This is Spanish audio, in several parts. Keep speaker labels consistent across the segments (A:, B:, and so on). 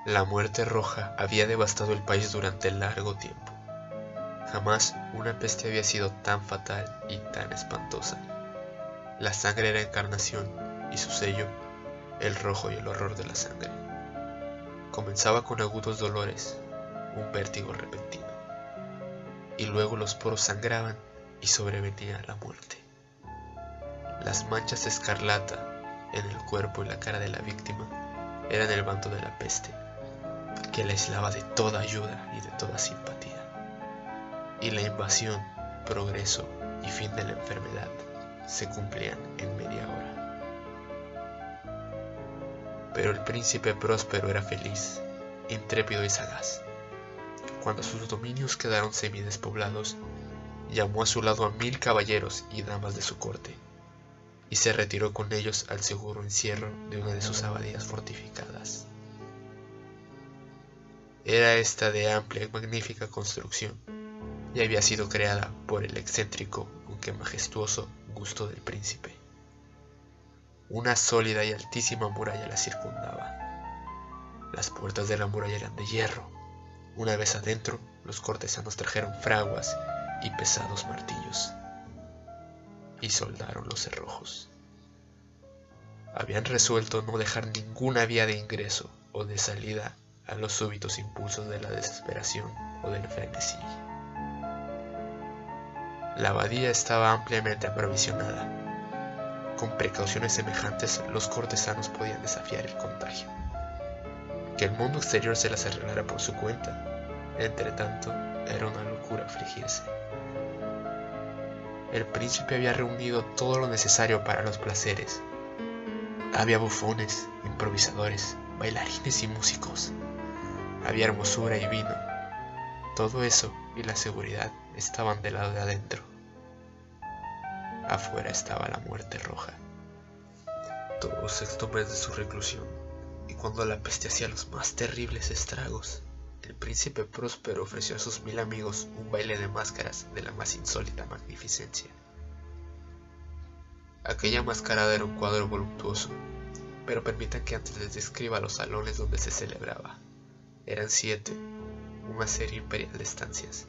A: La muerte roja había devastado el país durante largo tiempo. Jamás una peste había sido tan fatal y tan espantosa. La sangre era encarnación y su sello, el rojo y el horror de la sangre. Comenzaba con agudos dolores, un vértigo repentino, y luego los poros sangraban y sobrevenía la muerte. Las manchas escarlata en el cuerpo y la cara de la víctima eran el manto de la peste, que la aislaba de toda ayuda y de toda simpatía. Y la invasión, progreso y fin de la enfermedad se cumplían en media hora. Pero el príncipe próspero era feliz, intrépido y sagaz. Cuando sus dominios quedaron semidespoblados, llamó a su lado a 1000 caballeros y damas de su corte, y se retiró con ellos al seguro encierro de una de sus abadías fortificadas. Era esta de amplia y magnífica construcción, y había sido creada por el excéntrico, aunque majestuoso, gusto del príncipe. Una sólida y altísima muralla la circundaba. Las puertas de la muralla eran de hierro. Una vez adentro, los cortesanos trajeron fraguas y pesados martillos, y soldaron los cerrojos. Habían resuelto no dejar ninguna vía de ingreso o de salida a los súbitos impulsos de la desesperación o del frenesí. La abadía estaba ampliamente aprovisionada. Con precauciones semejantes, los cortesanos podían desafiar el contagio. Que el mundo exterior se las arreglara por su cuenta, entre tanto, era una locura afligirse. El príncipe había reunido todo lo necesario para los placeres. Había bufones, improvisadores, bailarines y músicos. Había hermosura y vino. Todo eso y la seguridad estaban del lado de adentro. Afuera estaba la muerte roja. Todo sexto mes de su reclusión, y cuando la peste hacía los más terribles estragos, el príncipe próspero ofreció a sus 1000 amigos un baile de máscaras de la más insólita magnificencia. Aquella mascarada era un cuadro voluptuoso, pero permitan que antes les describa los salones donde se celebraba. Eran 7, una serie imperial de estancias.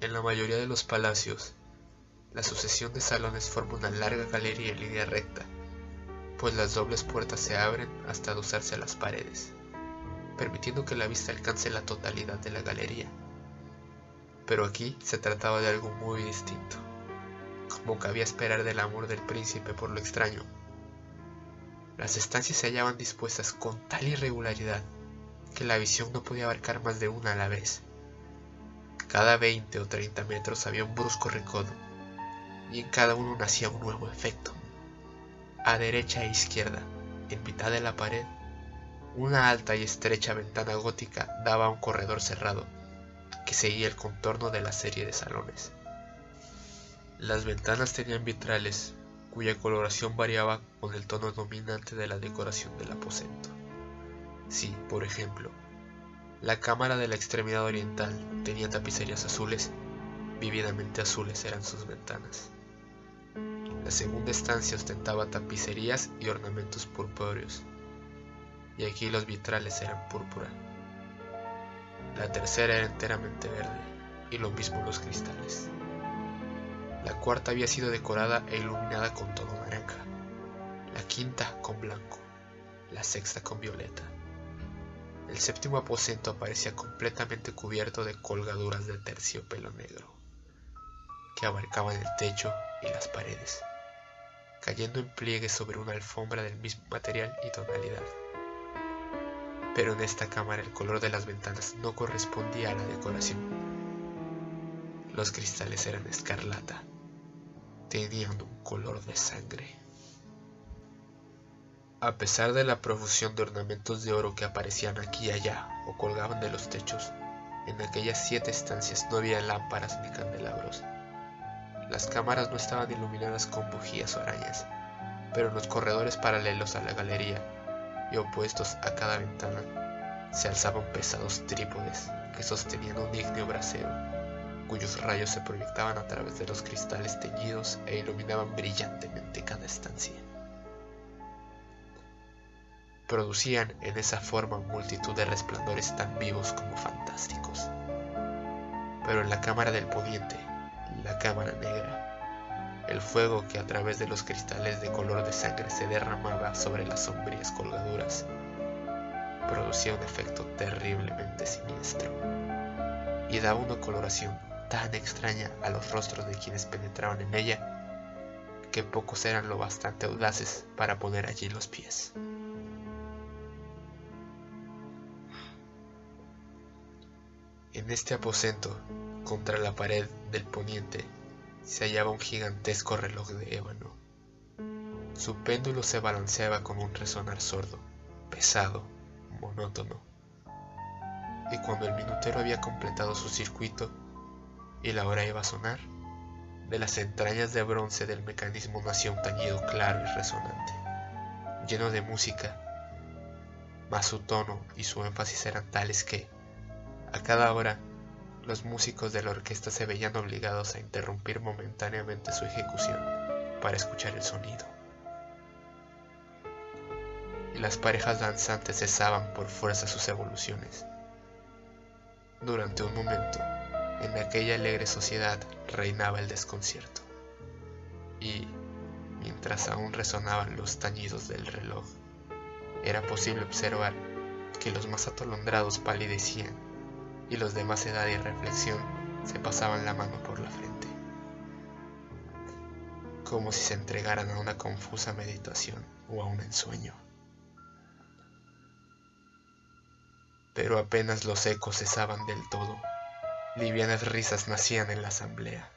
A: En la mayoría de los palacios, la sucesión de salones forma una larga galería en línea recta, pues las dobles puertas se abren hasta adosarse a las paredes, permitiendo que la vista alcance la totalidad de la galería. Pero aquí se trataba de algo muy distinto, como cabía esperar del amor del príncipe por lo extraño. Las estancias se hallaban dispuestas con tal irregularidad que la visión no podía abarcar más de una a la vez. Cada 20 o 30 metros había un brusco recodo, y en cada uno nacía un nuevo efecto. A derecha e izquierda, en mitad de la pared, una alta y estrecha ventana gótica daba a un corredor cerrado, que seguía el contorno de la serie de salones. Las ventanas tenían vitrales, cuya coloración variaba con el tono dominante de la decoración del aposento. Si, por ejemplo, la cámara de la extremidad oriental tenía tapicerías azules, vívidamente azules eran sus ventanas. La segunda estancia ostentaba tapicerías y ornamentos purpúreos, y aquí los vitrales eran púrpura. La tercera era enteramente verde, y lo mismo los cristales. La cuarta había sido decorada e iluminada con tono naranja, la quinta con blanco, la sexta con violeta. El séptimo aposento aparecía completamente cubierto de colgaduras de terciopelo negro, que abarcaban el techo y las paredes, cayendo en pliegues sobre una alfombra del mismo material y tonalidad. Pero en esta cámara el color de las ventanas no correspondía a la decoración. Los cristales eran escarlata, tenían un color de sangre. A pesar de la profusión de ornamentos de oro que aparecían aquí y allá o colgaban de los techos, en aquellas 7 estancias no había lámparas ni candelabros. Las cámaras no estaban iluminadas con bujías o arañas, pero en los corredores paralelos a la galería y opuestos a cada ventana se alzaban pesados trípodes que sostenían un ígneo brasero, cuyos rayos se proyectaban a través de los cristales teñidos e iluminaban brillantemente cada estancia. producían en esa forma multitud de resplandores tan vivos como fantásticos. Pero en la cámara del poniente, la cámara negra, el fuego que a través de los cristales de color de sangre se derramaba sobre las sombrías colgaduras, producía un efecto terriblemente siniestro y daba una coloración tan extraña a los rostros de quienes penetraban en ella que pocos eran lo bastante audaces para poner allí los pies. En este aposento, contra la pared del poniente, se hallaba un gigantesco reloj de ébano. Su péndulo se balanceaba con un resonar sordo, pesado, monótono. Y cuando el minutero había completado su circuito y la hora iba a sonar, de las entrañas de bronce del mecanismo nació un tañido claro y resonante, lleno de música, mas su tono y su énfasis eran tales que, a cada hora, los músicos de la orquesta se veían obligados a interrumpir momentáneamente su ejecución para escuchar el sonido. Y las parejas danzantes cesaban por fuerza sus evoluciones. Durante un momento, en aquella alegre sociedad reinaba el desconcierto, y, mientras aún resonaban los tañidos del reloj, era posible observar que los más atolondrados palidecían y los de más edad y reflexión se pasaban la mano por la frente, como si se entregaran a una confusa meditación o a un ensueño. Pero apenas los ecos cesaban del todo, livianas risas nacían en la asamblea.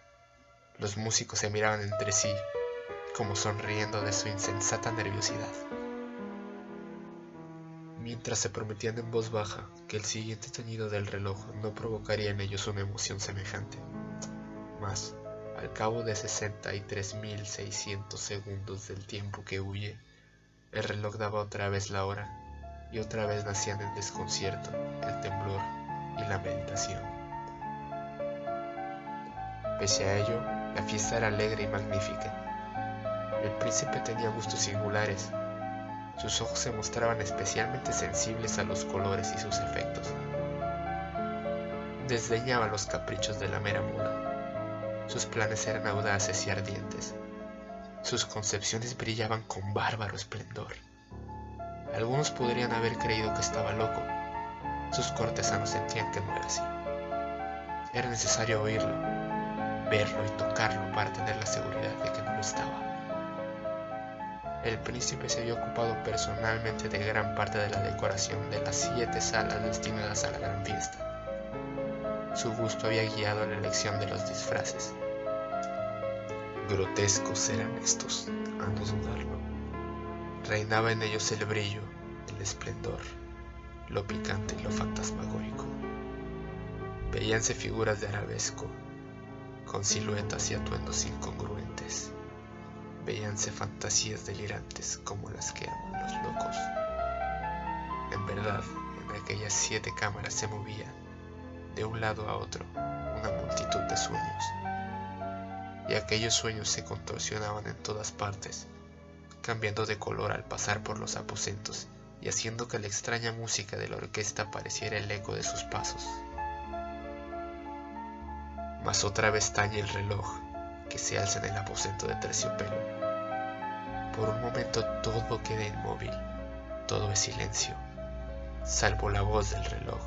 A: Los músicos se miraban entre sí, como sonriendo de su insensata nerviosidad, mientras se prometían en voz baja que el siguiente tañido del reloj no provocaría en ellos una emoción semejante. Mas, al cabo de 63.600 segundos del tiempo que huye, el reloj daba otra vez la hora, y otra vez nacían el desconcierto, el temblor y la meditación. Pese a ello, la fiesta era alegre y magnífica. El príncipe tenía gustos singulares. Sus ojos se mostraban especialmente sensibles a los colores y sus efectos. Desdeñaba los caprichos de la mera moda. Sus planes eran audaces y ardientes. Sus concepciones brillaban con bárbaro esplendor. Algunos podrían haber creído que estaba loco. Sus cortesanos sentían que no era así. Era necesario oírlo, verlo y tocarlo para tener la seguridad de que no lo estaba. El príncipe se había ocupado personalmente de gran parte de la decoración de las 7 salas destinadas a la gran fiesta. Su gusto había guiado la elección de los disfraces. Grotescos eran estos, a no dudarlo. Reinaba en ellos el brillo, el esplendor, lo picante y lo fantasmagórico. Veíanse figuras de arabesco, con siluetas y atuendos incongruentes. Veíanse fantasías delirantes como las que aman los locos. En verdad, en aquellas 7 cámaras se movía, de un lado a otro, una multitud de sueños. Y aquellos sueños se contorsionaban en todas partes, cambiando de color al pasar por los aposentos y haciendo que la extraña música de la orquesta pareciera el eco de sus pasos. Mas otra vez tañe el reloj, que se alza en el aposento de terciopelo. Por un momento todo queda inmóvil, todo es silencio, salvo la voz del reloj.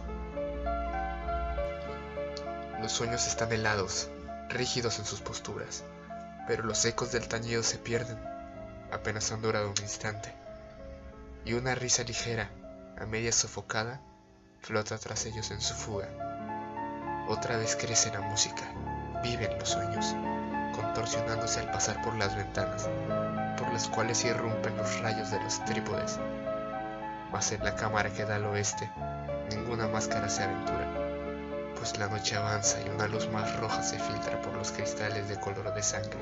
A: Los sueños están helados, rígidos en sus posturas, pero los ecos del tañido se pierden, apenas han durado un instante, y una risa ligera, a media sofocada, flota tras ellos en su fuga. Otra vez crece la música, viven los sueños, contorsionándose al pasar por las ventanas, por las cuales irrumpen los rayos de los trípodes. Mas en la cámara que da al oeste, ninguna máscara se aventura, pues la noche avanza y una luz más roja se filtra por los cristales de color de sangre.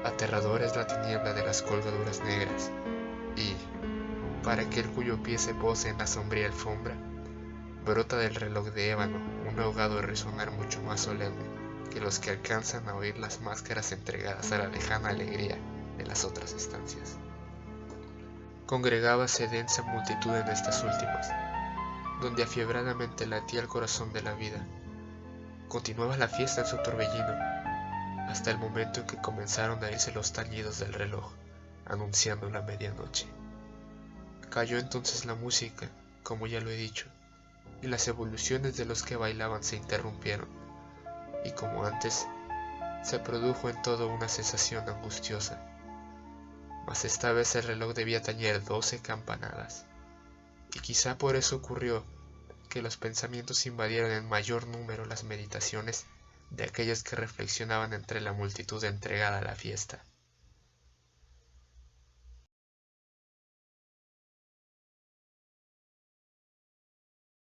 A: Aterradora es la tiniebla de las colgaduras negras, y, para aquel cuyo pie se pose en la sombría alfombra, brota del reloj de ébano un ahogado resonar mucho más solemne que los que alcanzan a oír las máscaras entregadas a la lejana alegría de las otras estancias. Congregábase densa multitud en estas últimas, donde afiebradamente latía el corazón de la vida. Continuaba la fiesta en su torbellino, hasta el momento en que comenzaron a irse los tañidos del reloj, anunciando la medianoche. Cayó entonces la música, como ya lo he dicho, y las evoluciones de los que bailaban se interrumpieron, y como antes, se produjo en todo una sensación angustiosa. Mas esta vez el reloj debía tañer 12 campanadas, y quizá por eso ocurrió que los pensamientos invadieron en mayor número las meditaciones de aquellos que reflexionaban entre la multitud entregada a la fiesta.